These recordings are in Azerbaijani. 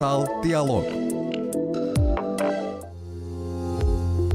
Dialoq.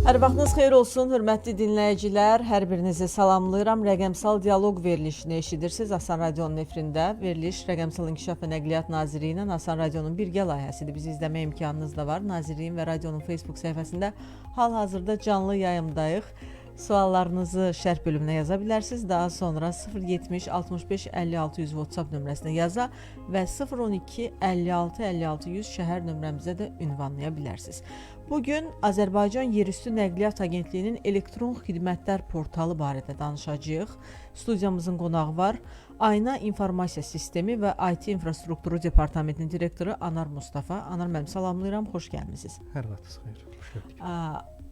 Hər vaxtınız xeyir olsun, hörmətli dinləyicilər. Hər birinizi salamlayıram. Rəqəmsal dialoq verilişini eşidirsiniz. Asan Radionun efirində veriliş Rəqəmsal İnkişaf və Nəqliyyat Nazirliyi ilə Asan Radionun birgə layihəsidir. Bizi izləmə imkanınız da var. Nazirliyin və radionun Facebook səhifəsində hal-hazırda canlı yayımdayıq. Suallarınızı şərh bölümünə yaza bilərsiniz. Daha sonra 070 65 56 100 WhatsApp nömrəsinə yaza və 012 56 56 100 şəhər nömrəmizə də ünvanlaya bilərsiniz. Bugün Azərbaycan Yerüstü Nəqliyyat Agentliyinin elektron xidmətlər portalı barədə danışacağıq. Studiyamızın qonağı var. Ayna İnformasiya Sistemi və IT İnfrastrukturu Departamentinin direktoru Anar Mustafa. Anar müəllim, salamlayıram, xoş gəlmisiniz. Hər vaxtınız xeyir, xoş gördük.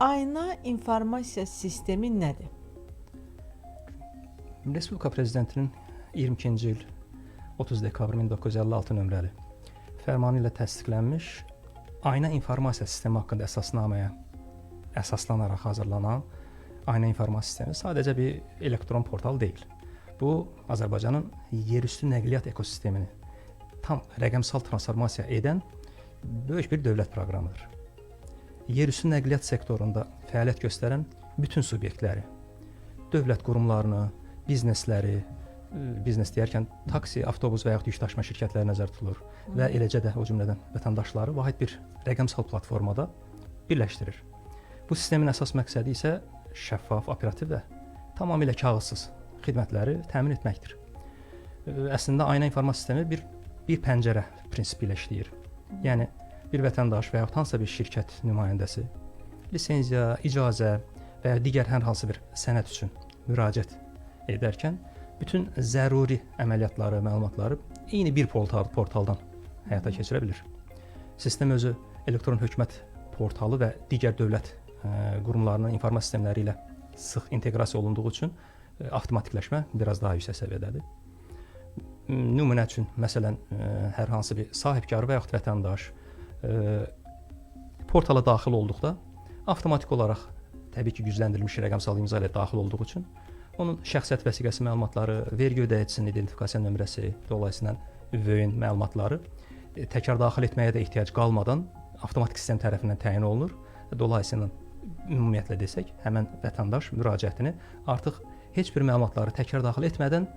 Ayna İnformasiya Sistemi nədir? Respublika Prezidentinin 22-ci il 30 dekabr 1956 nömrəli fərmanı ilə təsdiqlənmiş Ayna İnformasiya Sistemi haqqında əsasnaməyə əsaslanaraq hazırlanan Ayna İnformasiya Sistemi sadəcə bir elektron portal deyil. Bu, Azərbaycanın yerüstü nəqliyyat ekosistemini tam rəqəmsal transformasiya edən böyük bir dövlət proqramıdır. Yerüstü nəqliyyat sektorunda fəaliyyət göstərən bütün subyektləri, dövlət qurumlarını, biznesləri, biznes deyərkən taksi, avtobus və yaxud yükdaşıma şirkətləri nəzərdə tutulur və eləcə də o cümlədən vətəndaşları vahid bir rəqəmsal platformada birləşdirir. Bu sistemin əsas məqsədi isə şəffaf, operativ və tamamilə kağızsız xidmətləri təmin etməkdir. Əslində Ayna İnformasiya Sistemi bir pəncərə prinsipi ilə işləyir. Yəni bir vətəndaş və yaxud hansısa bir şirkət nümayəndəsi lisenziya, icazə və ya digər hər hansı bir sənəd üçün müraciət edərkən bütün zəruri əməliyyatları, məlumatları eyni bir portaldan həyata keçirə bilir. Sistem özü elektron hökumət portalı və digər dövlət qurumlarının informasiya sistemləri ilə sıx inteqrasiya olunduğu üçün avtomatikləşmə biraz daha yüksək səviyyədədir. Nümunə üçün, məsələn, hər hansı bir sahibkar və yaxud vətəndaş portala daxil olduqda avtomatik olaraq təbii ki, gücləndirilmiş rəqəmsal imza ilə daxil olduğu üçün onun şəxsiyyət vəsiqəsi məlumatları, vergi ödəyicisinin identifikasiya nömrəsi, dolayısıyla ÜVÖ-ün məlumatları təkrar daxil etməyə də ehtiyac qalmadan avtomatik sistem tərəfindən təyin olunur. Dolayısıyla ümumiyyətlə desək, həmin vətəndaş müraciətini artıq heç bir məlumatları təkrar daxil etmədən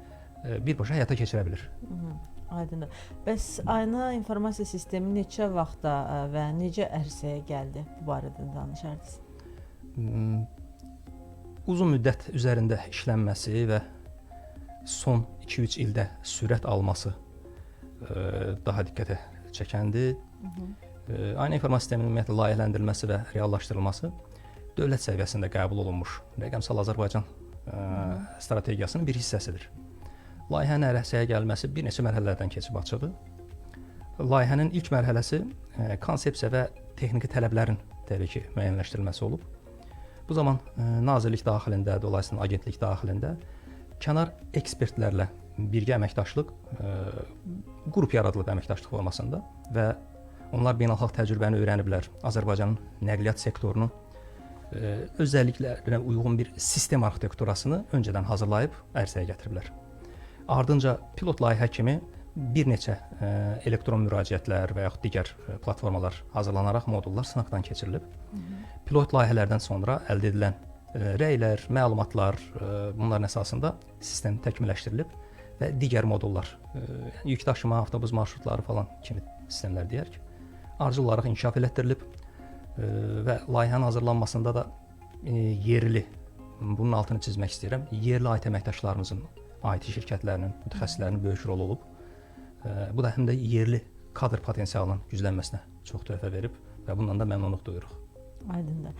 birbaşa həyata keçirə bilir. Aydındır. Bəs Ayna İnformasiya Sistemi neçə vaxtda və necə ərsəyə gəldi? Bu barədə danışardınız. Uzun müddət üzərində işlənməsi və son 2-3 ildə sürət alması daha diqqətə çəkəndir. Ayna İnformasiya Sisteminin ümumiyyətlə layihələndirilməsi və reallaşdırılması dövlət səviyyəsində qəbul olunmuş Rəqəmsal Azərbaycan strategiyasının bir hissəsidir. Layihənin ərsəyə gəlməsi bir neçə mərhələlərdən keçib açıqdır. Layihənin ilk mərhələsi konsepsiya və texniki tələblərin təbii ki, müəyyənləşdirilməsi olub. Bu zaman nazirlik daxilində, dolayısıyla agentlik daxilində kənar ekspertlərlə birgə əməkdaşlıq, qrup yaradılıb əməkdaşlıq formasında və onlar beynəlxalq təcrübəni öyrəniblər. Azərbaycanın nəqliyyat sektorunun özəlliklərinə uyğun bir sistem arxitekturasını öncədən hazırlayıb ərsəyə gətiriblər. Ardınca pilot layihə kimi bir neçə elektron müraciətlər və yaxud digər platformalar hazırlanaraq modullar sınaqdan keçirilib. Pilot layihələrdən sonra əldə edilən rəylər, məlumatlar, bunların əsasında sistem təkmilləşdirilib və digər modullar, yükdaşıma, avtobus marşrutları falan kimi sistemlər deyək, arzu olaraq inkişaf elətdirilib və layihənin hazırlanmasında da yerli, bunun altını çizmək istəyirəm, yerli IT əməkdaşlarımızın, IT şirkətlərinin, mütəxəssislərinin böyük rolu olub. Bu da həm də yerli kadr potensialının güclənməsinə çox töhfə verib və bundan da məmnunluq duyuruq. Aydındır.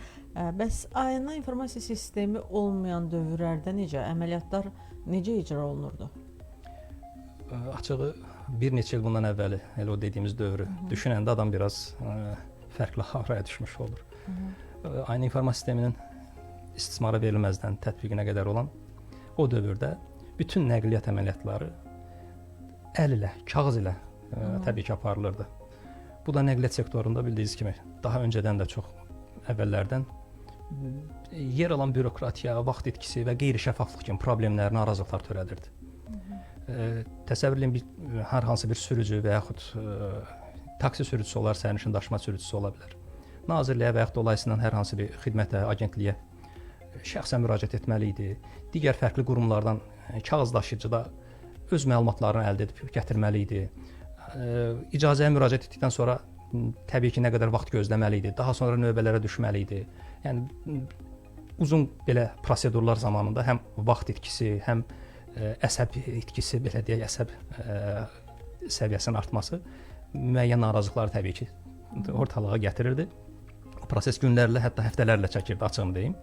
Bəs Ayna İnformasiya Sistemi olmayan dövrlərdə necə, əməliyyatlar necə icra olunurdu? Açığı bir neçə il bundan əvvəli, elə o dediyimiz dövrü düşünəndə adam biraz fərqli havraya düşmüş olur. Ayna İnformasiya Sisteminin istismara verilməzdən tətbiqinə qədər olan o dövrdə bütün nəqliyyat əməliyyatları əl ilə, kağız ilə təbii ki, aparılırdı. Bu da nəqliyyat sektorunda bildiyiniz kimi daha öncədən də çox əvvəllərdən yer alan bürokratiya, vaxt itkisi və qeyri-şəffaflıq kimi problemlər, narazılıqlar törədirdi. Təsəvvür edin, hər hansı bir sürücü və yaxud taksi sürücüsü olar, sərnişin daşıma sürücüsü ola bilər. Nazirliyə və yaxud dolayısıyla hər hansı bir xidmətə, agentliyə şəxsən müraciət etməli idi. Digər fərqli qurumlardan kağız daşıyıcıda öz məlumatlarını əldə edib gətirməli idi. İcazəyə müraciət etdikdən sonra təbii ki, nə qədər vaxt gözləməli idi. Daha sonra növbələrə düşməli idi. Yəni uzun belə prosedurlar zamanında həm vaxt itkisi, həm əsəb itkisi, belə deyək, əsəb səviyyəsinin artması müəyyən narazılıqları təbii ki, ortalığa gətirirdi. Proses günlərlə, hətta həftələrlə çəkirdi, açığını deyim.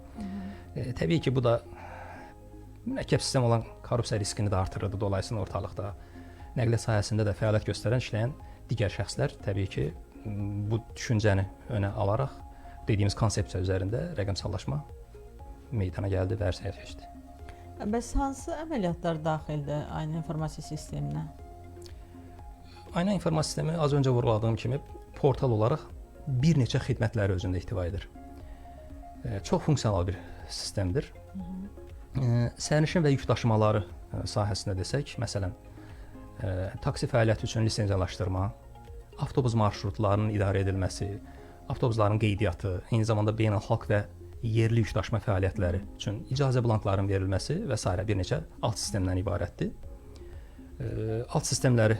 Təbii ki, bu da mürəkkəb sistem olan korrupsiya riskini də artırırdı dolayısıyla ortalıqda. Nəqliyyat sahəsində də fəaliyyət göstərən, işləyən digər şəxslər təbii ki, bu düşüncəni önə alaraq dediyimiz konsepsiya üzərində rəqəmsallaşma meydana gəldi və ərsəyə keçdi. Bəs hansı əməliyyatlar daxildir aynı informasiya sisteminə? Aynı informasiya sistemi az öncə vurğuladığım kimi portal olaraq bir neçə xidmətləri özündə ihtiva edir. Çox funksiyalı bir sistemdir. Sərnişin və yük daşımaları sahəsində desək, məsələn, taksi fəaliyyəti üçün lisenziyalaşdırma, avtobus marşrutlarının idarə edilməsi, avtobusların qeydiyyatı, eyni zamanda beynəlxalq və yerli yük daşıma fəaliyyətləri üçün icazə blanklarının verilməsi və s. bir neçə alt sistemdən ibarətdir. Alt sistemləri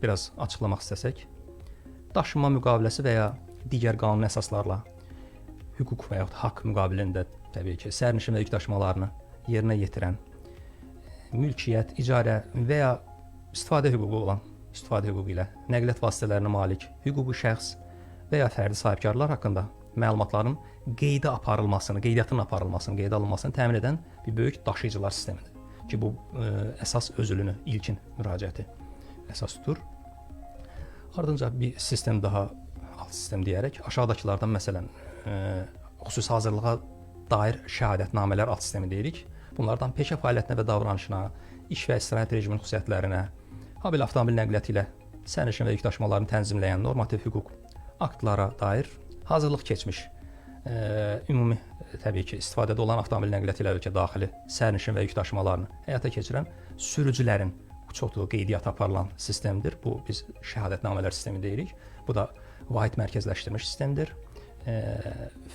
biraz açıqlamaq istəsək, daşınma müqaviləsi və ya digər qanuni əsaslarla hüquq və yaxud haqq müqabilində təbii ki, sərnişin və yük daşımalarını yerinə yetirən, mülkiyyət, icarə və ya istifadə hüququ olan, istifadə hüququ ilə nəqliyyat vasitələrinə malik hüquqi şəxs və ya fərdi sahibkarlar haqqında məlumatların qeydə aparılmasını, qeydiyyatının aparılmasını, qeydə alınmasını təmin edən bir böyük daşıyıcılar sistemidir ki, bu əsas özülünü ilkin müraciəti əsas tutur. Ardınca bir sistem daha, alt sistem deyərək, aşağıdakılardan məsələn, xüsusi hazırlığa dair şəhadətnamələr alt sistemi deyirik. Bunlardan peşə fəaliyyətinə və davranışına, iş və istirahət rejiminin xüsusiyyətlərinə, habelə avtomobil nəqliyyatı ilə sərnişin və yük daşımalarını tənzimləyən normativ hüquq aktlara dair hazırlıq keçmiş, ümumi təbii ki, istifadədə olan avtomobil nəqliyyatı ilə ölkə daxili sərnişin və yük daşımalarını həyata keçirən sürücülərin çoxluğu qeydiyyata aparılan sistemdir. Bu biz şəhadətnamələr sistemi deyirik. Bu da vahid mərkəzləşdirilmiş sistemdir.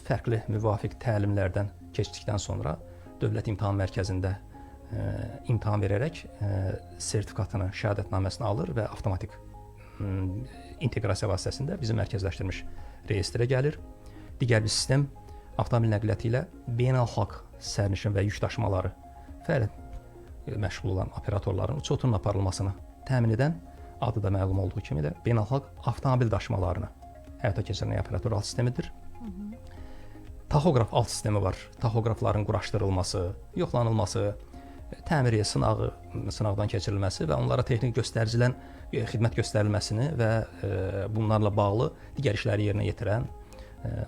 Fərqli müvafiq təlimlərdən keçdikdən sonra Dövlət İmtahan Mərkəzində imtahan verərək sertifikatını, şəhadətnaməsini alır və avtomatik inteqrasiya vasitəsində bizim mərkəzləşdirilmiş reyestrə gəlir. Digər bir sistem avtomobil nəqliyyatı ilə beynəlxalq sərnişin və yük daşımaları fəaliyyət məşğul olan operatorların uçotun aparılmasını təmin edən, adı da məlum olduğu kimi də beynəlxalq avtomobil daşımalarını həyata keçirən operator alt sistemidir. Taxoqraf alt sistemi var. Taxoqrafların quraşdırılması, yoxlanılması, təmiriyə sınağı, sınaqdan keçirilməsi və onlara texniki göstəricilən xidmət göstərilməsini və bunlarla bağlı digər işləri yerinə yetirən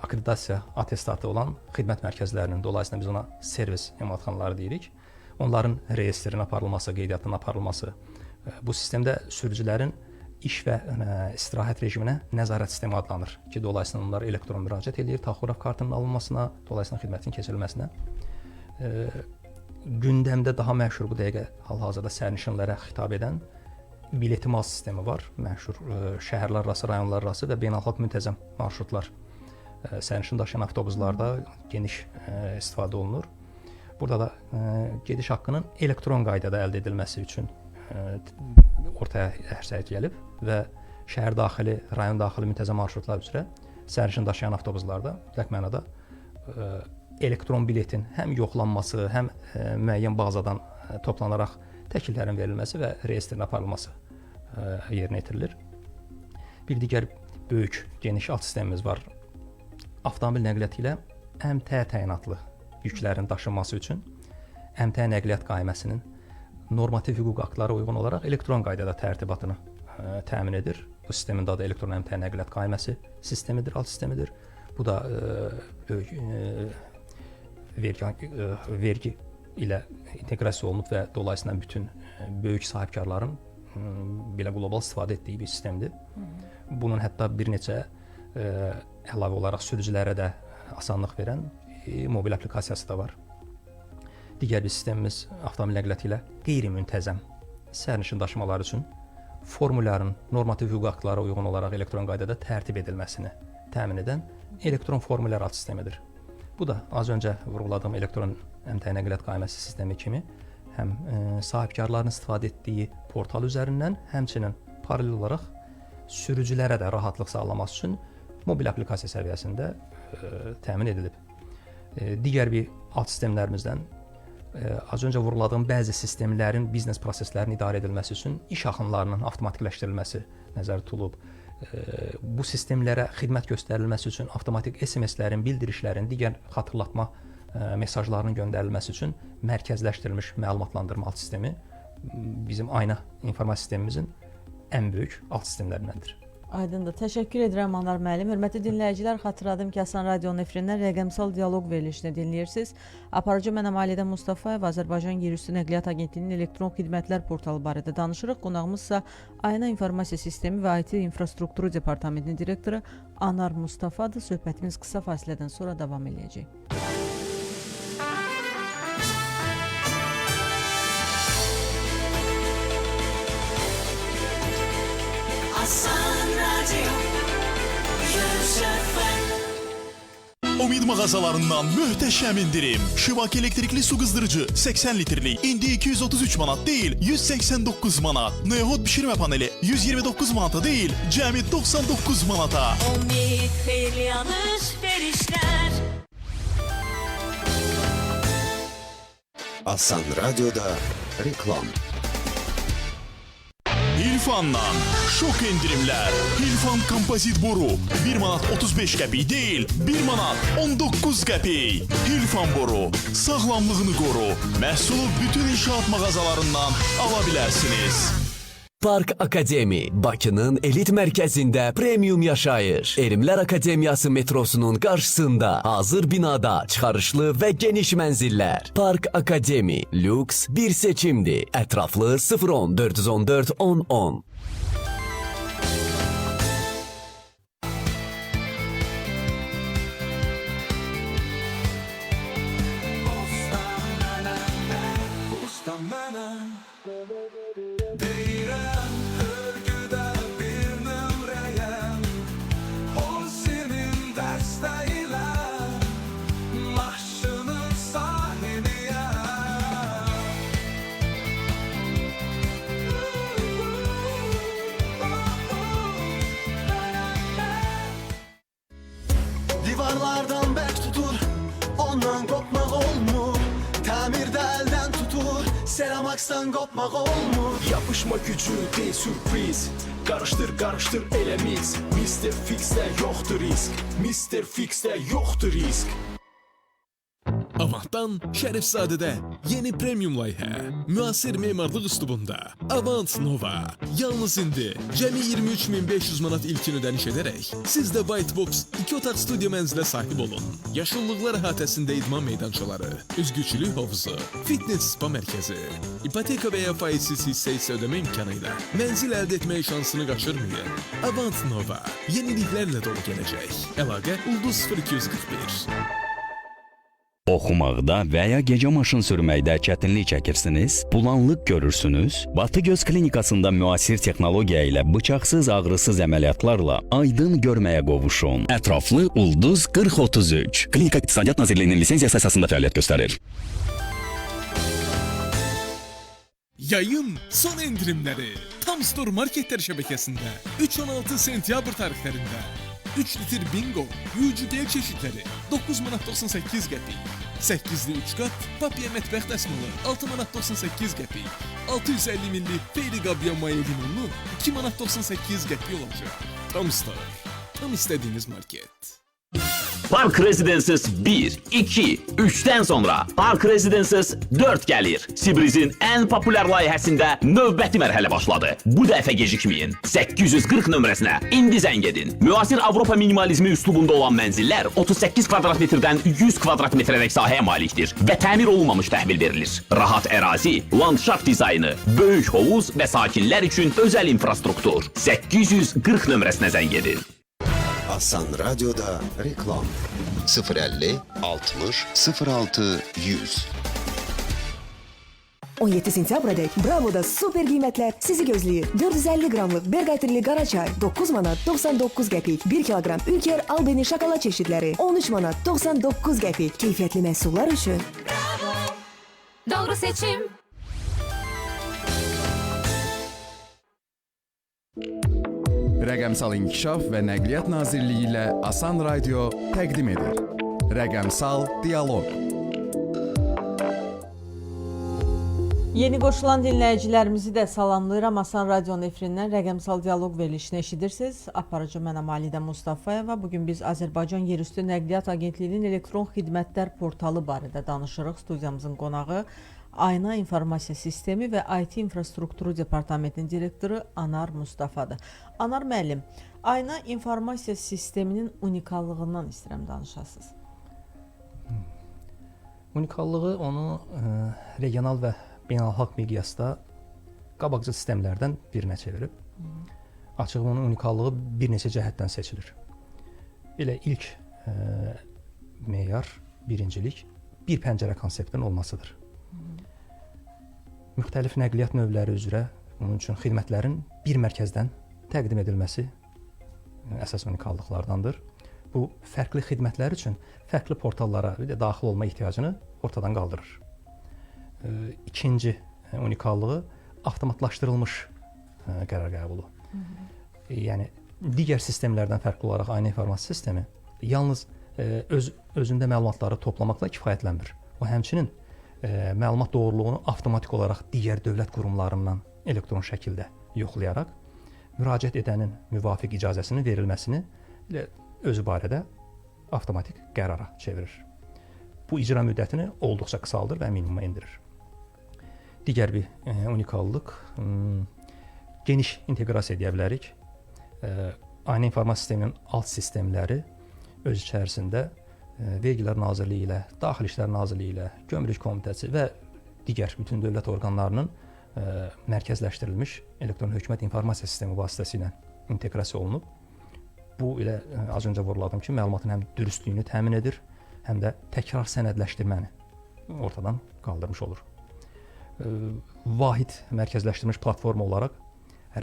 akreditasiya atestatı olan xidmət mərkəzlərinin, dolayısıyla biz ona servis emalatxanaları deyirik. Onların reyestrinin aparılması, qeydiyyatının aparılması, bu sistemdə sürücülərin iş və istirahət rejiminə nəzarət sistemi adlanır ki, dolayısıyla onlar elektron müraciət edir, taxograf kartının alınmasına, dolayısıyla xidmətin keçirilməsinə. Gündəmdə daha məşhur bu dəqiqə hal-hazırda sərnişinlərə xitab edən biletimaz sistemi var. Məşhur şəhərlər arası, rayonlar arası və beynəlxalq müntəzəm marşrutlar sərnişin daşıyan avtobuslarda geniş istifadə olunur. Burada da gediş haqqının elektron qaydada əldə edilməsi üçün ortaya ərsəyə gəlib və şəhər daxili, rayon daxili müntəzəm marşrutlar üzrə sərnişin daşıyan avtobuslarda mütləq mənada elektron biletin həm yoxlanması, həm müəyyən bazadan toplanaraq təkillərin verilməsi və reyestrin aparılması yerinə yetirilir. Bir digər böyük, geniş alt sistemimiz var. Avtomobil nəqliyyatı ilə əmtəə təyinatlı yüklərin daşınması üçün əmtəə nəqliyyat qayməsinin normativ hüquq aktlara uyğun olaraq elektron qaydada tərtibatını təmin edir. Bu sistemin adı elektron əmtəə nəqliyyat qayməsi sistemidir, alt sistemidir. Bu da vergi ilə inteqrasiya olunub və dolayısıyla bütün böyük sahibkarların belə qlobal istifadə etdiyi bir sistemdir. Bunun hətta bir neçə əlavə olaraq sürücülərə də asanlıq verən mobil aplikasiyası da var. Digər bir sistemimiz avtomobil nəqliyyatı ilə qeyri-müntəzəm sərnişin daşımaları üçün formulların normativ hüquq aktlara uyğun olaraq elektron qaydada tərtib edilməsini təmin edən elektron formulyar ad sistemidir. Bu da az öncə vurğuladığım elektron əmtəə nəqliyyat qayməsi sistemi kimi həm sahibkarların istifadə etdiyi portal üzərindən, həmçinin paralel olaraq sürücülərə də rahatlıq sağlaması üçün mobil aplikasiya səviyyəsində təmin edilib. Digər bir ad sistemlərimizdən az öncə vurğuladığım bəzi sistemlərin biznes proseslərinin idarə edilməsi üçün iş axınlarının avtomatikləşdirilməsi nəzərdə tutulub. Bu sistemlərə xidmət göstərilməsi üçün avtomatik SMS-lərin, bildirişlərin, digər xatırlatma mesajlarının göndərilməsi üçün mərkəzləşdirilmiş məlumatlandırma alt sistemi bizim ayna informasiya sistemimizin ən böyük alt sistemlərindəndir. Aydındır. Təşəkkür edirəm Anar müəllim. Hörmətli dinləyicilər, xatırladım ki, Asan Radionun efirindən rəqəmsal dialoq verilişini dinləyirsiniz. Aparıcı mən Əmaliyyədə Mustafayev, Azərbaycan Yerüstü Nəqliyyat Agentliyinin elektron xidmətlər portalı barədə danışırıq. Qonağımızsa Ayna İnformasiya Sistemi və IT İnfrastrukturu Departamentinin direktoru Anar Mustafadır. Söhbətimiz qısa fasilədən sonra davam edəcək. Umid mağazalarından möhtəşəm indirim. Şivak elektrikli su qızdırıcı 80 litrlik indi 233 manat değil 189 manat. Neohot pişirmə paneli 129 manata değil cəmi 99 manata. Umid xeyli alış-verişlər. Asan Radyo'da reklam. Hilfan'dan şok indirimler. Hilfan kompozit boru 1 manat 35 qəpik değil 1 manat 19 qəpik. Hilfan boru sağlamlığını qoru. Məhsulu bütün inşaat mağazalarından ala bilərsiniz. Park Akademi, Bakının elit mərkəzində premium yaşayış. Elmlər Akademiyası metrosunun qarşısında hazır binada çıxarışlı və geniş mənzillər. Park Akademi, lüks bir seçimdir. Ətraflı 010 414 1010. Divarlardan bək tutur, ondan qopmaq olmur. Təmirdə əldən tutur, Seramax'dan qopmaq olmur. Yapışma gücü değil sürpriz. Karıştır karıştır elə mix. Mr. Fix'te yoktur risk. Mr. Fix'te yoktur risk. Avant'dan Şərifzadədə yeni premium layihə. Müasir memarlıq üslubunda Avant Nova. Yalnız indi cəmi 23.500 manat ilkin ödəniş edərək siz də Whitebox 2 otaq studiya mənzilə sahib olun. Yaşıllılıqlar əhatəsində idman meydançaları, üzgüçülük havuzu, fitness spa mərkəzi, ipoteka və ya faizsiz hissə isə ödəmə imkanı ilə mənzil əldə etmək şansını qaçırmayın. Avant Nova yeniliklərlə dolu gələcək. Əlaqə Ulduz 0241. Oxumaqda və ya gecə maşın sürməkdə çətinlik çəkirsiniz, bulanlıq görürsünüz, Batı Göz Klinikasında müasir texnologiya ilə bıçaqsız, ağrısız əməliyyatlarla aydın görməyə qovuşun. Ətraflı Ulduz 4033. Klinika İqtisadiyyat Nazirliyinin lisensiyası əsasında fəaliyyət göstərir. Yayın son endirimləri Tam Store marketlər şəbəkəsində 3-16 sentyabr tarixlərində 3 litr bingo, UCD çeşitləri 9 manat 98 qəpik. 8'li 3 qat, papiye mətbəx dəsmalı 6 manat 98 qəpik. 650 milli Feyri Qabiya maye limonlu 2 manat 98 qəpik olacaq. Tam Store, tam istədiyiniz market. Park Residences 1, 2, 3'ten sonra Park Residences 4 gəlir. Sibriz'in ən populyar layihəsində növbəti mərhələ başladı. Bu dəfə gecikməyin. 840 nömrəsinə indi zəng edin. Müasir Avropa minimalizmi üslubunda olan mənzillər 38 kvadrat metrdən 100 kvadrat metrədək sahəyə malikdir və təmir olunmamış təhvil verilir. Rahat ərazi, landşaft dizaynı, böyük hovuz və sakinlər üçün özəl infrastruktur. 840 nömrəsinə zəng edin. Asan Radyo'da reklam. 050 60 06 100. 17 sentyabrədək Bravo'da super qiymətlər sizi gözləyir. 450 qramlıq Berqaytrili qara çay 9 manat 99 qəpik. 1 kiloqram Ülker Albeni şokolad çeşidləri 13 manat 99 qəpik. Keyfiyyətli məhsullar üçün Bravo. Doğru seçim. Rəqəmsal İnkişaf və Nəqliyyat Nazirliyi ilə Asan Radio təqdim edir. Rəqəmsal Dialoq. Yeni qoşulan dinləyicilərimizi də salamlayıram. Asan Radionun efirindən Rəqəmsal Dialoq verilişini eşidirsiniz. Aparıcı mənəm Alidə Mustafayeva. Bugün biz Azərbaycan Yerüstü Nəqliyyat Agentliyinin elektron xidmətlər portalı barədə danışırıq. Studiyamızın qonağı Ayna İnformasiya Sistemi və IT İnfrastrukturu Departamentinin direktoru Anar Mustafadır. Anar müəllim, Ayna İnformasiya Sisteminin unikallığından istəyirəm danışasınız. Unikallığı onu regional və beynəlxalq miqyasda qabaqcıl sistemlərdən birinə çevirib. Açıq onun unikallığı bir neçə cəhətdən seçilir. Elə ilk meyar, birincilik bir pəncərə konseptinin olmasıdır. Müxtəlif nəqliyyat növləri üzrə bunun üçün xidmətlərin bir mərkəzdən təqdim edilməsi əsas unikallıqlardandır. Bu, fərqli xidmətlər üçün fərqli portallara daxil olma ehtiyacını ortadan qaldırır. İkinci unikallığı avtomatlaşdırılmış qərar qəbulu. Yəni, digər sistemlərdən fərqli olaraq Ayna İnformasiya Sistemi yalnız özündə məlumatları toplamaqla kifayətlənmir. O, həmçinin məlumat doğruluğunu avtomatik olaraq digər dövlət qurumlarından elektron şəkildə yoxlayaraq müraciət edənin müvafiq icazəsinin verilməsini özü barədə avtomatik qərara çevirir. Bu icra müddətini olduqca qısaldır və minimuma endirir. Digər bir unikallıq, geniş inteqrasiya edə bilərik. Ayna İnformasiya Sisteminin alt sistemləri öz içərisində Vergilər Nazirliyi ilə, Daxili İşlər Nazirliyi ilə, Gömrük Komitəsi və digər bütün dövlət orqanlarının mərkəzləşdirilmiş elektron hökumət informasiya sistemi vasitəsilə inteqrasiya olunub. Bu ilə az öncə vuruladım ki, məlumatın həm dürüstlüyünü təmin edir, həm də təkrar sənədləşdirməni ortadan qaldırmış olur. Vahid mərkəzləşdirilmiş platforma olaraq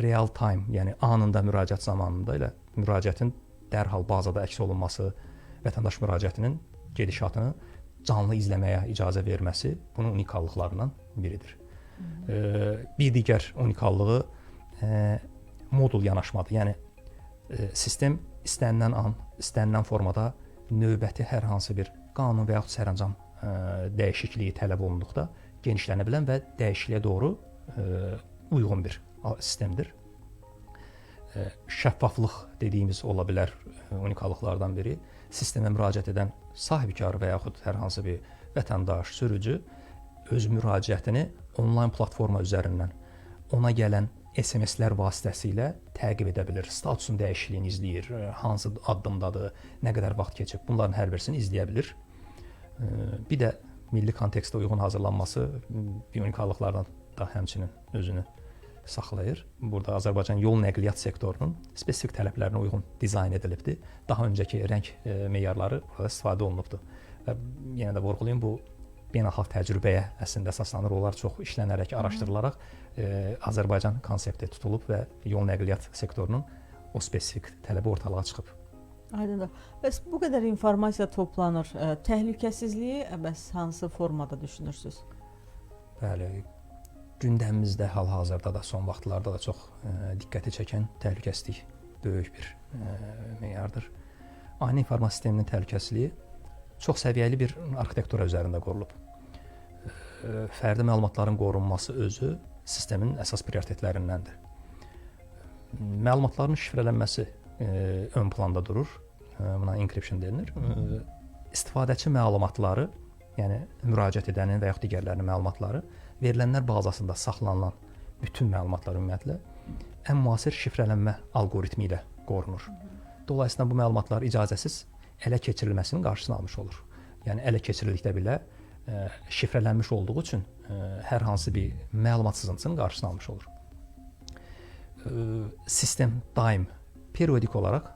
real time, yəni anında müraciət zamanında ilə müraciətin dərhal bazada əks olunması, vətəndaş müraciətinin gedişatını canlı izləməyə icazə verməsi bunun unikallıqlarından biridir. Bir digər unikallığı modul yanaşmadır. Yəni, sistem istənilən an, istənilən formada növbəti hər hansı bir qanun və yaxud sərəncam dəyişikliyi tələb olunduqda genişlənə bilən və dəyişikliyə doğru uyğun bir sistemdir. Şəffaflıq dediyimiz ola bilər unikallıqlardan biri. Sistemə müraciət edən sahibkar və yaxud hər hansı bir vətəndaş, sürücü öz müraciətini onlayn platforma üzərindən ona gələn SMS-lər vasitəsilə təqib edə bilir. Statusun dəyişikliyini izləyir, hansı addımdadır, nə qədər vaxt keçib, bunların hər birisini izləyə bilir. Bir də milli kontekstə uyğun hazırlanması bir unikallıqlardan da həmçinin özünü saxlayır. Burada Azərbaycan yol nəqliyyat sektorunun spesifik tələblərinə uyğun dizayn edilibdir. Daha öncəki rəng meyarları burada istifadə olunubdur. Və yenə də vurğulayım, bu beynəlxalq təcrübəyə əslində əsaslanır. Onlar çox işlənərək, araşdırılaraq Azərbaycan konsepti tutulub və yol nəqliyyat sektorunun o spesifik tələbi ortalığa çıxıb. Aydındır. Bəs bu qədər informasiya toplanır. Təhlükəsizliyi bəs hansı formada düşünürsünüz? Bəli, gündəmimizdə hal-hazırda da, son vaxtlarda da çox diqqəti çəkən təhlükəsizlik böyük bir meyardır. Ayna İnformasiya Sisteminin təhlükəsizliyi çox səviyyəli bir arxitektura üzərində qurulub. Fərdi məlumatların qorunması özü sistemin əsas prioritetlərindəndir. Məlumatların şifrələnməsi ön planda durur. Buna encryption deyilir. İstifadəçi məlumatları, yəni müraciət edənin və yaxud digərlərinin məlumatları verilənlər bazasında saxlanılan bütün məlumatlar ümumiyyətlə ən müasir şifrələnmə alqoritmi ilə qorunur. Dolayısıyla bu məlumatlar icazəsiz ələ keçirilməsinin qarşısını almış olur. Yəni ələ keçirildikdə belə şifrələnmiş olduğu üçün hər hansı bir məlumat sızıntısının qarşısını almış olur. Sistem daim periodik olaraq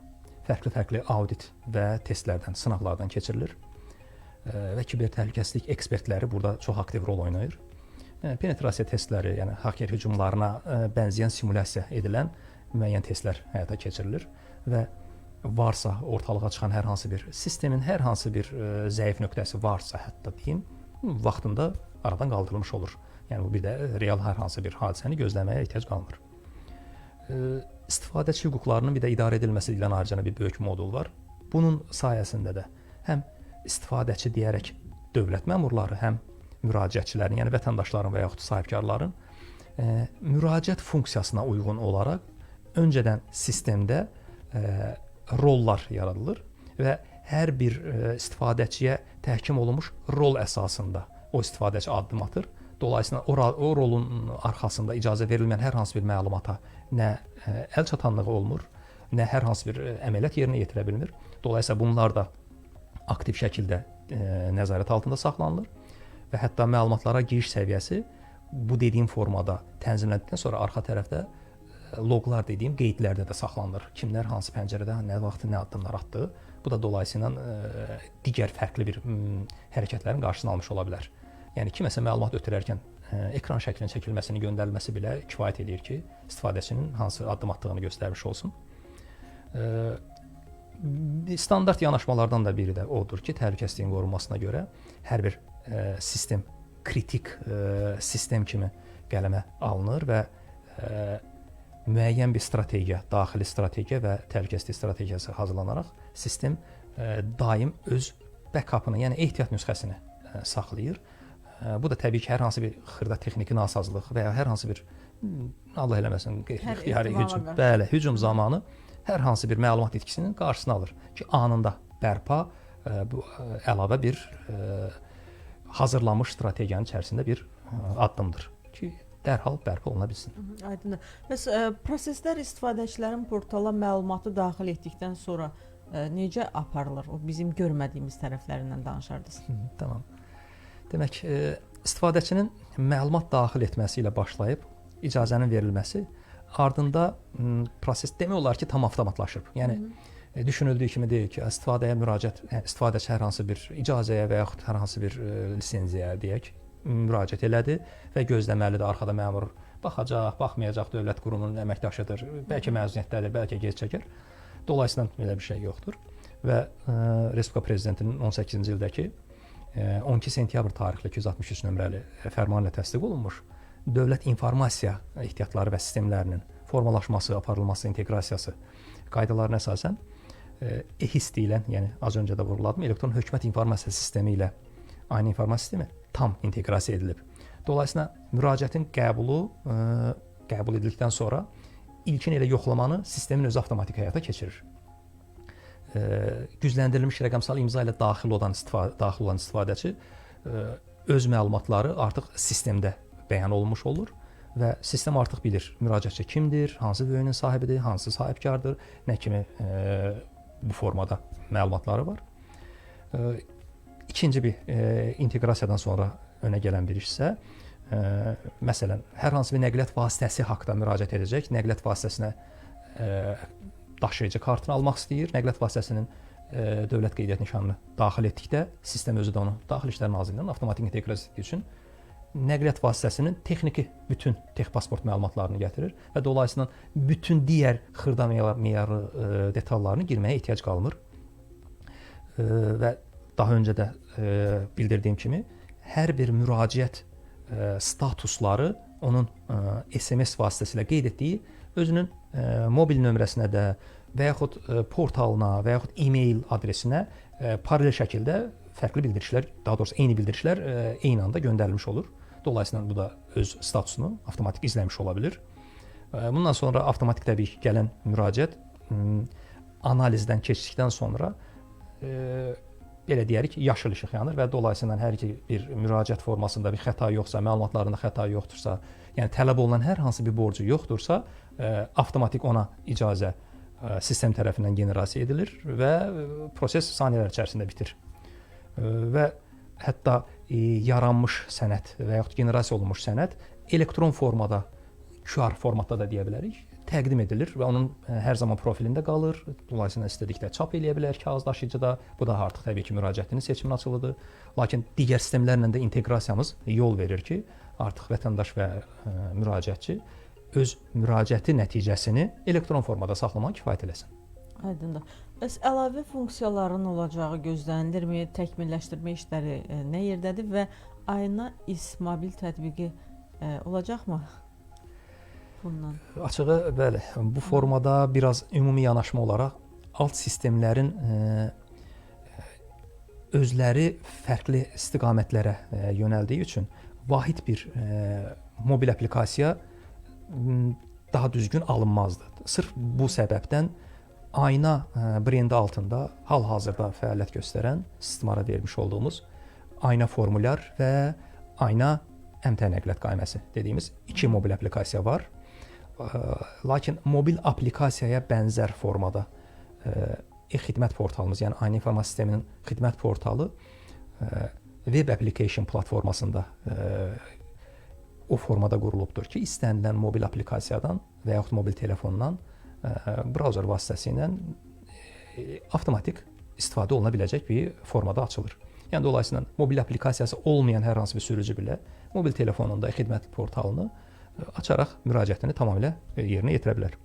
fərqli-fərqli audit və testlərdən, sınaqlardan keçirilir və kiber təhlükəsizlik ekspertləri burada çox aktiv rol oynayır penetrasiya testləri, yəni hacker hücumlarına bənzəyən simulyasiya edilən müəyyən testlər həyata keçirilir və varsa ortalığa çıxan hər hansı bir sistemin hər hansı bir zəif nöqtəsi varsa, hətta deyim, vaxtında aradan qaldırılmış olur. Yəni bu bir də real hər hansı bir hadisəni gözləməyə ehtiyac qalmır. İstifadəçi hüquqlarının bir də idarə edilməsi ilə ayrıca bir böyük modul var. Bunun sayəsində də həm istifadəçi deyərək dövlət məmurları, həm müraciətçilərin, yəni vətəndaşların və yaxud sahibkarların müraciət funksiyasına uyğun olaraq öncədən sistemdə rollar yaradılır və hər bir istifadəçiyə təhkim olunmuş rol əsasında o istifadəçi addım atır. Dolayısıyla o rolun arxasında icazə verilməyən hər hansı bir məlumata nə əl çatanlığı olmur, nə hər hansı bir əməliyyat yerinə yetirə bilmir. Dolayısıyla bunlar da aktiv şəkildə nəzarət altında saxlanılır və hətta məlumatlara giriş səviyyəsi bu dediyim formada tənzimləndikdən sonra arxa tərəfdə loqlar dediyim qeydlərdə də saxlanılır. Kimlər hansı pəncərədə, nə vaxt, nə addımlar atdı. Bu da dolayısıyla digər fərqli bir hərəkətlərin qarşısını almış ola bilər. Yəni kiməsə məlumat ötürərkən ekran şəklinin çəkilməsini göndərilməsi belə kifayət edir ki, istifadəçinin hansı addım atdığını göstərmiş olsun. Standart yanaşmalardan da biri də odur ki, təhlükəsizliyin qorunmasına görə hər bir sistem kritik sistem kimi qələmə alınır və müəyyən bir strategiya, daxili strategiya və təhlükəsizlik strategiyası hazırlanaraq sistem daim öz back-up'ını, yəni ehtiyat nüsxəsini saxlayır. Bu da təbii ki, hər hansı bir xırda texniki nasazlıq və ya hər hansı bir Allah eləməsin, hücum zamanı hər hansı bir məlumat itkisinin qarşısını alır ki, anında bərpa bu əlavə bir hazırlanmış strategiyanın içərisində bir addımdır ki, dərhal bərpa oluna bilsin. Aydındır. Bəs proseslər istifadəçilərin portala məlumatı daxil etdikdən sonra necə aparılır? O bizim görmədiyimiz tərəflərindən danışardınız. Tamam. Demək, istifadəçinin məlumat daxil etməsi ilə başlayıb icazənin verilməsi, ardında proses demək olar ki, tam avtomatlaşıb. Yəni düşünüldüyü kimi deyil ki, istifadəyə müraciət, istifadəçi hər hansı bir icazəyə və yaxud hər hansı bir lisenziyaya deyək, müraciət elədi və gözləməlidir, arxada məmur baxacaq, baxmayacaq, dövlət qurumunun əməkdaşıdır, bəlkə məzuniyyətdədir, bəlkə gec çəkər. Dolayısıyla belə bir şey yoxdur və Respublika Prezidentinin 18-ci ildəki 12 sentyabr tarixli 263 nömrəli fərmanı ilə təsdiq olunmuş dövlət informasiya ehtiyatları və sistemlərinin formalaşması, aparılması, inteqrasiyası qaydalarına əsasən EHIS deyilən, yəni az öncə də vurğuladım, elektron hökumət informasiya sistemi ilə aynı informasiya sistemi tam inteqrasiya edilib. Dolayısıyla müraciətin qəbul edildikdən sonra ilkin elə yoxlamanı sistemin özü avtomatik həyata keçirir. Gücləndirilmiş rəqəmsal imza ilə daxil olan istifadəçi öz məlumatları artıq sistemdə bəyan olunmuş olur və sistem artıq bilir müraciətçi kimdir, hansı böyüyünün sahibidir, hansı sahibkardır, nə kimi bu formada məlumatları var. İkinci bir inteqrasiyadan sonra önə gələn bir iş isə, məsələn, hər hansı bir nəqliyyat vasitəsi haqqında müraciət edəcək, nəqliyyat vasitəsinə daşıyıcı kartını almaq istəyir, nəqliyyat vasitəsinin dövlət qeydiyyat nişanını daxil etdikdə sistem özü də onu Daxili İşlər Nazirliyinin avtomatik inteqrasiya etdiyi üçün nəqliyyat vasitəsinin texniki bütün texpasport məlumatlarını gətirir və dolayısıyla bütün digər xırda meyarı detallarını girməyə ehtiyac qalmır. Və daha öncə də bildirdiyim kimi hər bir müraciət statusları onun SMS vasitəsilə qeyd etdiyi özünün mobil nömrəsinə də və yaxud portalına və yaxud e-mail adresinə paralel şəkildə fərqli bildirişlər, daha doğrusu eyni bildirişlər eyni anda göndərilmiş olur. Dolayısıyla bu da öz statusunu avtomatik izləmiş ola bilir. Bundan sonra avtomatik təbii ki, gələn müraciət analizdən keçdikdən sonra belə deyərik, yaşıl işıq yanır və dolayısıyla hər bir müraciət formasında bir xəta yoxsa, məlumatlarında xəta yoxdursa, yəni tələb olunan hər hansı bir borcu yoxdursa, avtomatik ona icazə sistem tərəfindən generasiya edilir və proses saniyələr içərisində bitir. Və hətta yaranmış sənəd və yaxud generasiya olunmuş sənəd elektron formada, QR formatda da deyə bilərik, təqdim edilir və onun hər zaman profilində qalır. Dolayısıyla istədikdə çap eləyə bilər kağız daşıyıcıda. Bu da artıq təbii ki, müraciətinin seçimin açılıdır. Lakin digər sistemlərlə də inteqrasiyamız yol verir ki, artıq vətəndaş və müraciətçi öz müraciəti nəticəsini elektron formada saxlamağa kifayət eləsin. Aydındır. Bəs əlavə funksiyaların olacağı gözlənilirmi? Təkmilləşdirmə işləri nə yerdədir və Ayna İS mobil tətbiqi olacaqmı bundan? Açığı, bəli, bu formada biraz ümumi yanaşma olaraq alt sistemlərin özləri fərqli istiqamətlərə yönəldiyi üçün vahid bir mobil aplikasiya daha düzgün alınmazdı. Sırf bu səbəbdən Ayna brendi altında hal-hazırda fəaliyyət göstərən, istismara vermiş olduğumuz Ayna formulyar və Ayna əmtəə nəqliyyat qayməsi dediyimiz iki mobil aplikasiya var. Lakin mobil aplikasiyaya bənzər formada xidmət portalımız, yəni Ayna informasiya sisteminin xidmət portalı web application platformasında o formada qurulubdur ki, istənilən mobil aplikasiyadan və yaxud mobil telefondan brauzer vasitəsilə avtomatik istifadə oluna biləcək bir formada açılır. Yəni dolayısıyla mobil aplikasiyası olmayan hər hansı bir sürücü belə mobil telefonunda xidmət portalını açaraq müraciətini tamamilə yerinə yetirə bilər.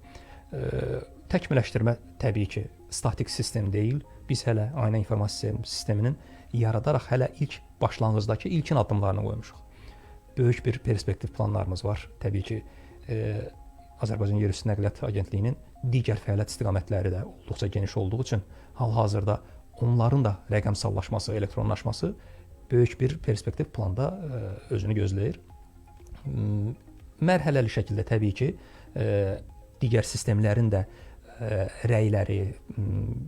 Təkmilləşdirmə təbii ki, statik sistem deyil. Biz hələ Ayna informasiya sisteminin yaradaraq hələ ilk başlanğıcdakı ilkin addımlarını qoymuşuq. Böyük bir perspektiv planlarımız var. Təbii ki, Azərbaycan Yerüstü Nəqliyyat Agentliyinin digər fəaliyyət istiqamətləri də olduqca geniş olduğu üçün hal-hazırda onların da rəqəmsallaşması, elektronlaşması böyük bir perspektiv planda özünü gözləyir. Mərhələli şəkildə təbii ki, digər sistemlərin də rəyləri,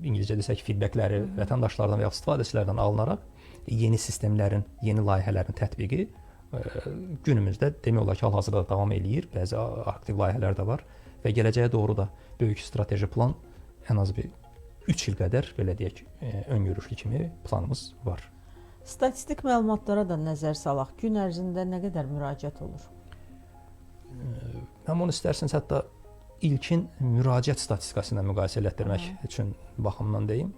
İngilizcə desək feedbackləri vətəndaşlardan və ya istifadəçilərdən alınaraq yeni sistemlərin, yeni layihələrin tətbiqi günümüzdə demək olar ki, hal-hazırda davam eləyir. Bəzi aktiv layihələr də var və gələcəyə doğru da böyük strateji plan ən az bir 3 il qədər, belə deyək, öngörüşlü kimi planımız var. Statistik məlumatlara da nəzər salaq. Gün ərzində nə qədər müraciət olur? Mən onu istərsiniz hətta ilkin müraciət statistikası ilə müqayisə elətdirmək üçün baxımdan deyim.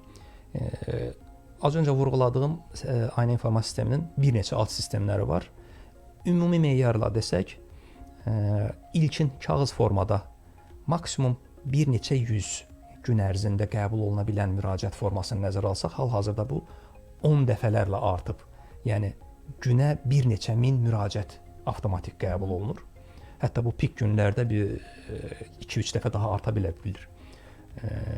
Az öncə vurğuladığım Ayna informasiya sisteminin bir neçə alt sistemləri var. Ümumi meyarla desək, ilkin kağız formada maksimum bir neçə yüz gün ərzində qəbul oluna bilən müraciət formasını nəzərə alsaq, hal-hazırda bu 10 dəfələrlə artıb. Yəni günə bir neçə min müraciət avtomatik qəbul olunur. Hətta bu pik günlərdə bir 2-3 dəfə daha arta bilir.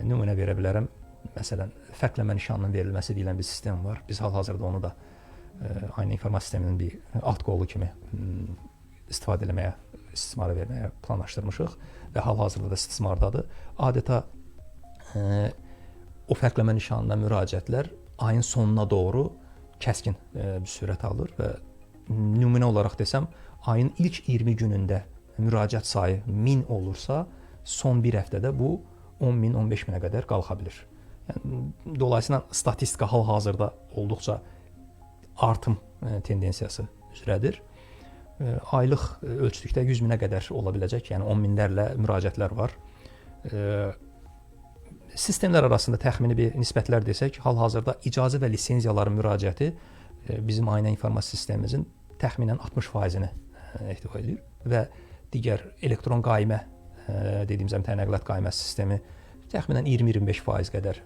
Nümunə verə bilərəm. Məsələn, fərqləmə nişanının verilməsi deyilən bir sistem var. Biz hal-hazırda onu da Ayna informasiya sisteminin bir alt qolu kimi istifadə etməyə, istismara verməyə planlaşdırmışıq və hal-hazırda da istismardadır. Adətə o fərqləmə nişanına müraciətlər ayın sonuna doğru kəskin bir sürət alır və nümunə olaraq desəm, ayın ilk 20 günündə müraciət sayı 1000 olursa, son bir həftədə bu 10.000, 15.000-ə qədər qalxa bilir. Yəni, dolayısıyla statistika hal-hazırda olduqca artım tendensiyası üzrədir. Aylıq ölçdükdə 100.000-ə qədər ola biləcək, yəni 10.000-lərlə müraciətlər var. Sistemlər arasında təxmini bir nisbətlər desək, hal-hazırda icazə və lisenziyaların müraciəti bizim Ayna informasiya sistemimizin təxminən 60%-ni ehtiva edir və digər elektron qaymə dediyimiz əmtəə nəqliyyat qayməsi sistemi təxminən 20-25% qədər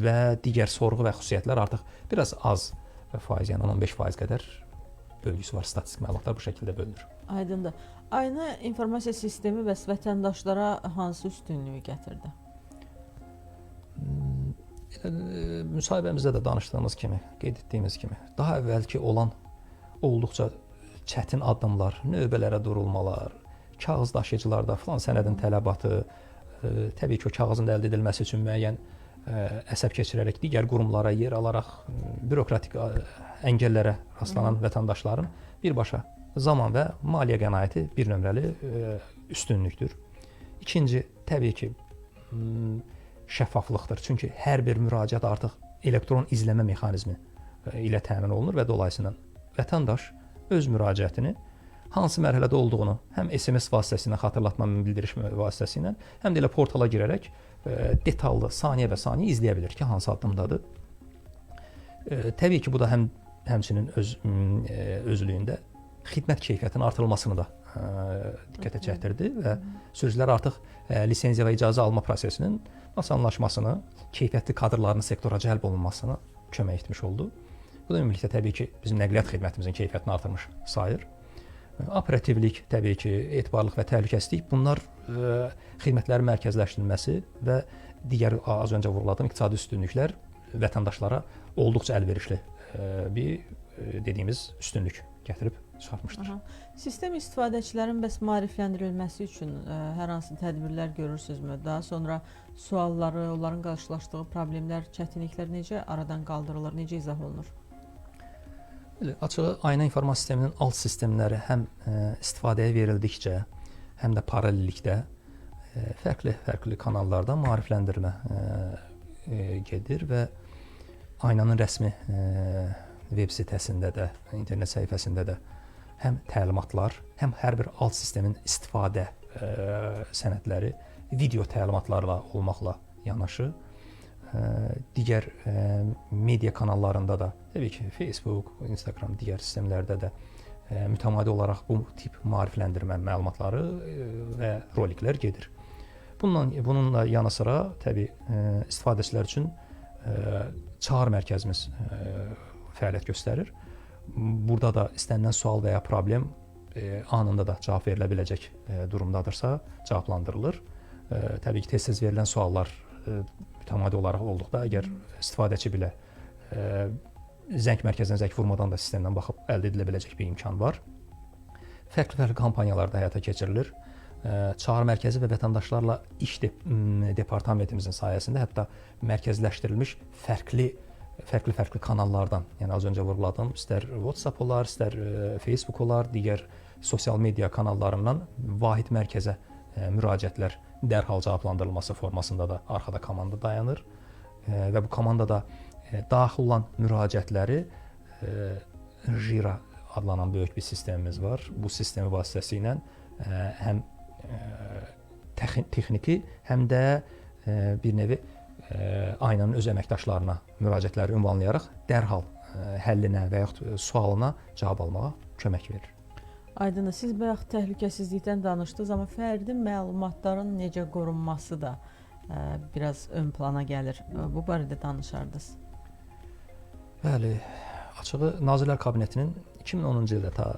və digər sorğu və xüsusiyyətlər artıq biraz az faiz, yəni 15% qədər bölgüsü var. Statistik məlumatlar bu şəkildə bölünür. Aydındır. Ayna informasiya sistemi bəs vətəndaşlara hansı üstünlüyü gətirdi? Müsahibəmizdə də danışdığımız kimi, qeyd etdiyimiz kimi, daha əvvəlki olan olduqca çətin addımlar, növbələrə durulmalar, kağız daşıyıcılarda filan sənədin tələbatı, təbii ki, o kağızın da əldə edilməsi üçün müəyyən əsəb keçirərək digər qurumlara yer alaraq bürokratik əngəllərə rastlanan vətəndaşların birbaşa zaman və maliyyə qənaəti bir nömrəli üstünlükdür. İkinci, təbii ki, şəffaflıqdır. Çünki hər bir müraciət artıq elektron izləmə mexanizmi ilə təmin olunur və dolayısıyla vətəndaş öz müraciətini hansı mərhələdə olduğunu həm SMS vasitəsilə, xatırlatma bildiriş vasitəsilə, həm də elə portala girərək detallı saniyə və saniyə izləyə bilir ki, hansı addımdadır. Təbii ki, bu da həmçinin özlüyündə xidmət keyfiyyətinin artırılmasını da diqqətə çəkdirdi və sürücülər artıq lisenziya və icazə alma prosesinin asanlaşmasını, keyfiyyətli kadrların sektora cəlb olunmasına kömək etmiş oldu. Bu da ümumilikdə təbii ki, bizim nəqliyyat xidmətimizin keyfiyyətini artırmış sayır. Operativlik, təbii ki, etibarlılıq və təhlükəsizlik bunlar xidmətlərin mərkəzləşdirilməsi və digər az öncə vurguladığım iqtisadi üstünlüklər vətəndaşlara olduqca əlverişli bir dediyimiz üstünlük gətirib çıxartmışdır. Sistem istifadəçilərin bəs maarifləndirilməsi üçün hər hansı tədbirlər görürsünüzmü? Daha sonra sualları, onların qarşılaşdığı problemlər, çətinliklər necə aradan qaldırılır, necə izah olunur? Açığı ayna informasiya sisteminin alt sistemləri həm istifadəyə verildikcə, həm də paralellikdə fərqli kanallarda maarifləndirmə gedir və aynanın rəsmi web sitəsində də, internet səhifəsində də həm təlimatlar, həm hər bir alt sistemin istifadə sənədləri video təlimatlarla olmaqla yanaşı, digər media kanallarında da, təbii ki, Facebook, Instagram, digər sistemlərdə də mütəmadi olaraq bu tip maarifləndirmə məlumatları və roliklər gedir. Bununla yanı sıra təbii istifadəçilər üçün çağrı mərkəzimiz fəaliyyət göstərir. Burada da istənilən sual və ya problem anında da cavab verilə biləcək durumdadırsa cavablandırılır. Təbii ki, tez-tez verilən suallar mütəmadi olaraq olduqda, əgər istifadəçi bilə zəng mərkəzinə zəng vurmadan da sistemdən baxıb əldə edilə biləcək bir imkan var. Fərqli kampanyalarda həyata keçirilir. Çağrı mərkəzi və vətəndaşlarla iş departamentimizin sayəsində hətta mərkəzləşdirilmiş fərqli kanallardan, yəni az öncə vurguladığım, istər WhatsApp olar, istər Facebook olar, digər sosial media kanallarından vahid mərkəzə müraciətlər dərhal cavablandırılması formasında da arxada komanda dayanır və bu komandada daxil olan müraciətləri Jira adlanan böyük bir sistemimiz var. Bu sistemi vasitəsilə həm texniki, həm də bir nevi aynanın öz əməkdaşlarına müraciətləri ünvanlayaraq dərhal həllinə və yaxud sualına cavab almağa kömək verir. Aydındır, siz bayaq təhlükəsizlikdən danışdınız, amma fərdi məlumatların necə qorunması da biraz ön plana gəlir. Bu barədə danışardınız. Bəli, açığı Nazirlər Kabinetinin 2010-cu ildə ta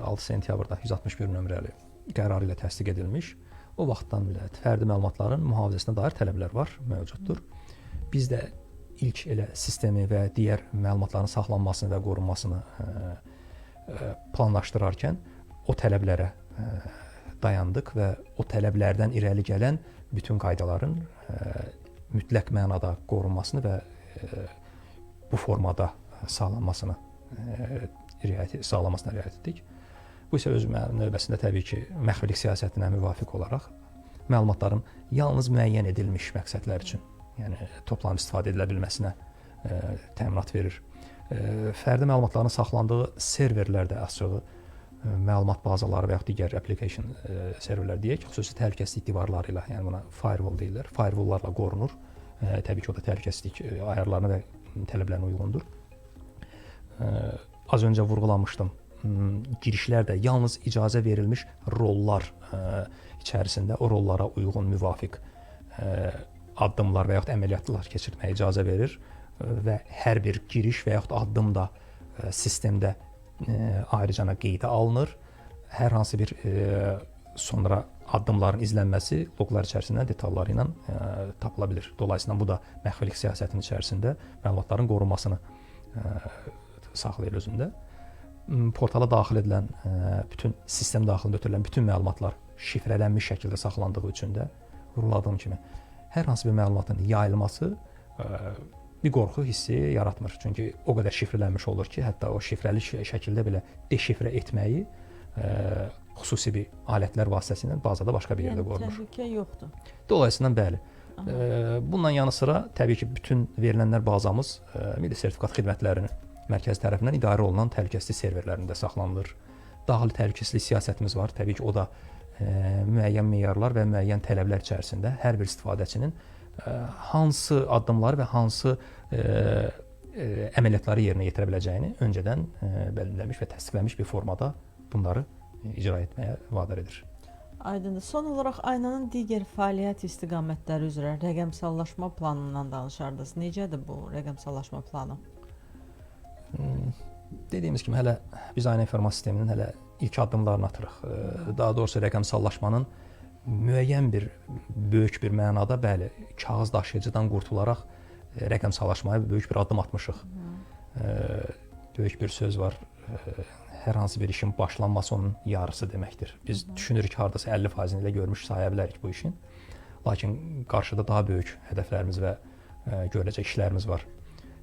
6 sentyabrda 161 nömrəli qərarı ilə təsdiq edilmiş. O vaxtdan belə fərdi məlumatların mühafizəsinə dair tələblər var, mövcuddur. Biz də ilk elə sistemi və digər məlumatların saxlanmasını və qorunmasını planlaşdırarkən o tələblərə dayandıq və o tələblərdən irəli gələn bütün qaydaların mütləq mənada qorunmasını və bu formada sağlanmasına riayət etdik. Bu isə öz növbəsində təbii ki, məxfilik siyasətinə müvafiq olaraq məlumatların yalnız müəyyən edilmiş məqsədlər üçün, yəni toplanıb istifadə edilə bilməsinə təminat verir. Fərdi məlumatların saxlandığı serverlər də açığı məlumat bazaları və ya digər application serverlər deyək, xüsusi təhlükəsizlik divarları ilə, yəni buna firewall deyirlər, firewalllarla qorunur. Təbii ki, o da təhlükəsizlik ayarlarına və tələblərinə uyğundur. Az öncə vurğulamışdım. Girişlər də yalnız icazə verilmiş rollar içərisində o rollara uyğun müvafiq addımlar və yaxud əməliyyatlar keçirməyə icazə verir və hər bir giriş və yaxud addım da sistemdə ayrıcana qeydə alınır. Hər hansı bir sonra addımların izlənməsi loqlar içərisində detalları ilə tapıla bilir. Dolayısıyla bu da məxfilik siyasətinin içərisində məlumatların qorunmasını saxlayır özündə. Portala daxil edilən bütün sistem daxilində ötürülən bütün məlumatlar şifrələnmiş şəkildə saxlandığı üçün də vurguladığım kimi hər hansı bir məlumatın yayılması bir qorxu hissi yaratmır. Çünki o qədər şifrələnmiş olur ki, hətta o şifrəli şəkildə belə deşifrə etməyi xüsusi bir alətlər vasitəsilə bazada başqa bir yerdə qorunur. Yəni təhlükə yoxdur. Dolayısıyla bəli. Bundan yanı sıra təbii ki, bütün verilənlər bazamız Milli Sertifikat Xidmətlərinin mərkəzi tərəfindən idarə olunan təhlükəsizlik serverlərində saxlanılır. Daxili təhlükəsizlik siyasətimiz var. Təbii ki, o da müəyyən meyarlar və müəyyən tələblər içərisində hər bir istifadəçinin hansı addımları və hansı əməliyyatları yerinə yetirə biləcəyini öncədən belirlənmiş və təsdiqlənmiş bir formada bunları icra etməyə vadar edir. Aydındır. Son olaraq Aynanın digər fəaliyyət istiqamətləri üzrə rəqəmsallaşma planından danışardınız. Necədir bu rəqəmsallaşma planı? Dediyimiz kimi hələ biz Ayna informasiya sisteminin hələ ilk addımlarını atırıq. Daha doğrusu rəqəmsallaşmanın müəyyən bir böyük bir mənada bəli, kağız daşıyıcıdan qurtularaq rəqəmsallaşmaya böyük bir addım atmışıq. Böyük bir söz var. Hər hansı bir işin başlanması onun yarısı deməkdir. Biz düşünürük hardasa 50%-ni ilə görmüş saya bilərik bu işin. Lakin qarşıda daha böyük hədəflərimiz və görüləcək işlərimiz var.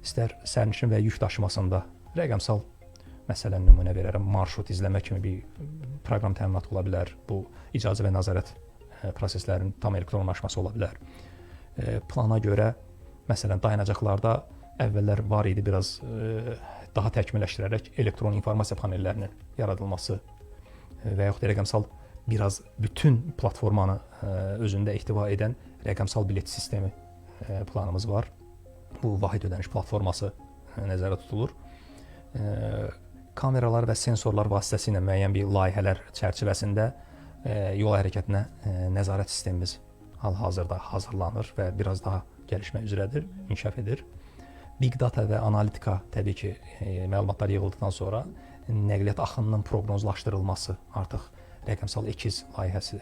İstər sərnişin və yük daşımasında rəqəmsal məsələn nümunə verərəm. Marşrut izləmə kimi bir proqram təminatı ola bilər. Bu icazə və nəzarət proseslərinin tam elektronlaşması ola bilər. Plana görə məsələn dayanacaqlarda əvvəllər var idi biraz daha təkmilləşdirərək elektron informasiya panellərinin yaradılması və yaxud da rəqəmsal biraz bütün platformanı özündə ehtiva edən rəqəmsal bilet sistemi planımız var. Bu vahid ödəniş platforması nəzərdə tutulur. Kameralar və sensorlar vasitəsilə müəyyən bir layihələr çərçivəsində yol hərəkətinə nəzarət sistemimiz hal-hazırda hazırlanır və biraz daha gəlişmək üzrədir, inkişaf edir. Big data və analitika təbii ki, məlumatlar yığıldıqdan sonra nəqliyyat axınının proqnozlaşdırılması artıq rəqəmsal ekiz layihəsi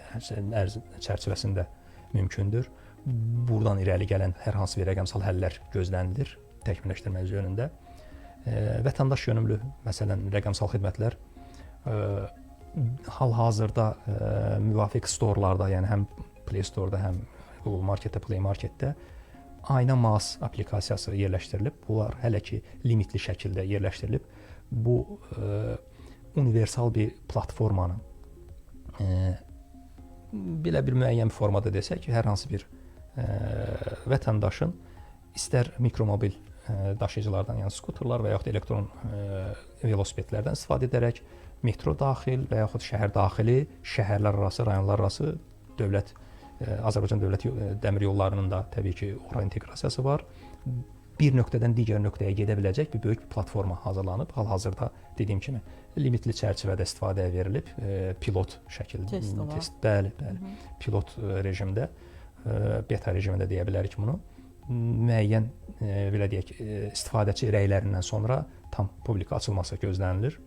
çərçivəsində mümkündür. Buradan irəli gələn hər hansı bir rəqəmsal həllər gözlənilir təkmilləşdirmə yönündə. Vətəndaş yönümlü, məsələn, rəqəmsal xidmətlər hal-hazırda müvafiq storlarda, yəni həm Play Store-da, həm Google Marketdə, Play Marketdə Ayna MAS applikasiyası yerləşdirilib. Bunlar hələ ki limitli şəkildə yerləşdirilib. Bu universal bir platformanın belə bir müəyyən bir formada desək ki, hər hansı bir vətəndaşın istər mikromobil daşıyıcılardan, yəni skuterlar və yaxud da elektron velosipedlərdən istifadə edərək metro daxil və yaxud şəhər daxili, şəhərlər arası, rayonlar arası dövlət Azərbaycan Dövlət Dəmir Yollarının da təbii ki, ora inteqrasiyası var. Bir nöqtədən digər nöqtəyə gedə biləcək bir böyük bir platforma hazırlanıb. Hal-hazırda dediyim kimi limitli çərçivədə istifadəyə verilib, pilot şəkildə, bəli, pilot rejimdə, beta rejimində deyə bilərik bunu. Müəyyən belə deyək, istifadəçi rəylərindən sonra tam publika açılması gözlənilir.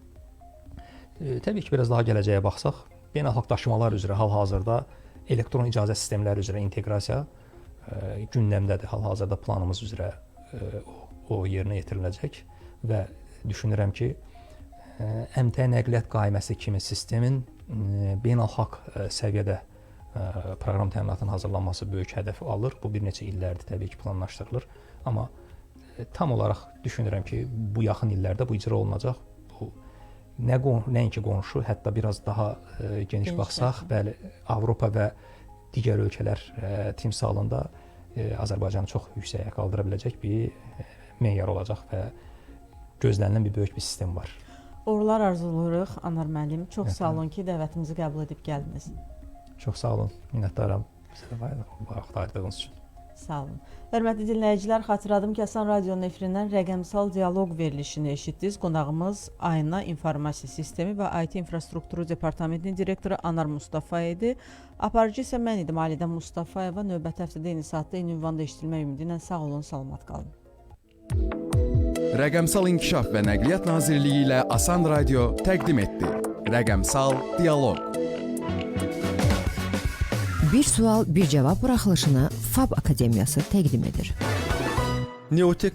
Təbii ki, biraz daha gələcəyə baxsaq, beynəlxalq daşımalar üzrə hal-hazırda elektron icazə sistemləri üzrə inteqrasiya gündəmdədir. Hal-hazırda planımız üzrə o yerinə yetiriləcək və düşünürəm ki, əmtəə nəqliyyat qaiməsi kimi sistemin beynəlxalq səviyyədə proqram təminatının hazırlanması böyük hədəf alır. Bu bir neçə illərdir təbii ki, planlaşdırılır. Amma tam olaraq düşünürəm ki, bu yaxın illərdə bu icra olunacaq. Bu nəinki qonşu, hətta biraz daha geniş baxsaq, bəli, Avropa və digər ölkələr timsalında Azərbaycanı çox yüksəyə qaldıra biləcək bir meyar olacaq və gözlənilən bir böyük bir sistem var. Uğurlar arzulayırıq Anar müəllim. Çox sağ olun ki, dəvətimizi qəbul edib gəldiniz. Çox sağ olun, minnətdaram sizə vaxt ayırdığınız üçün. Sağ olun. Hörmətli dinləyicilər, xatırladım ki, Asan Radionun efirindən rəqəmsal dialoq verilişini eşitdiniz. Qonağımız Ayna İnformasiya Sistemi və IT İnfrastrukturu Departamentinin direktoru Anar Mustafa idi. Aparıcı isə mən idim, Alidə Mustafayeva. Növbəti həftədə eyni saatda eyni ünvanda eşidilmək ümidi ilə sağ olun, salamat qalın. Rəqəmsal İnkişaf və Nəqliyyat Nazirliyi ilə Asan Radio təqdim etdi. Rəqəmsal Dialoq. Bir sual, bir cavab buraxılışını FAB Akademiyası təqdim edir. Neotek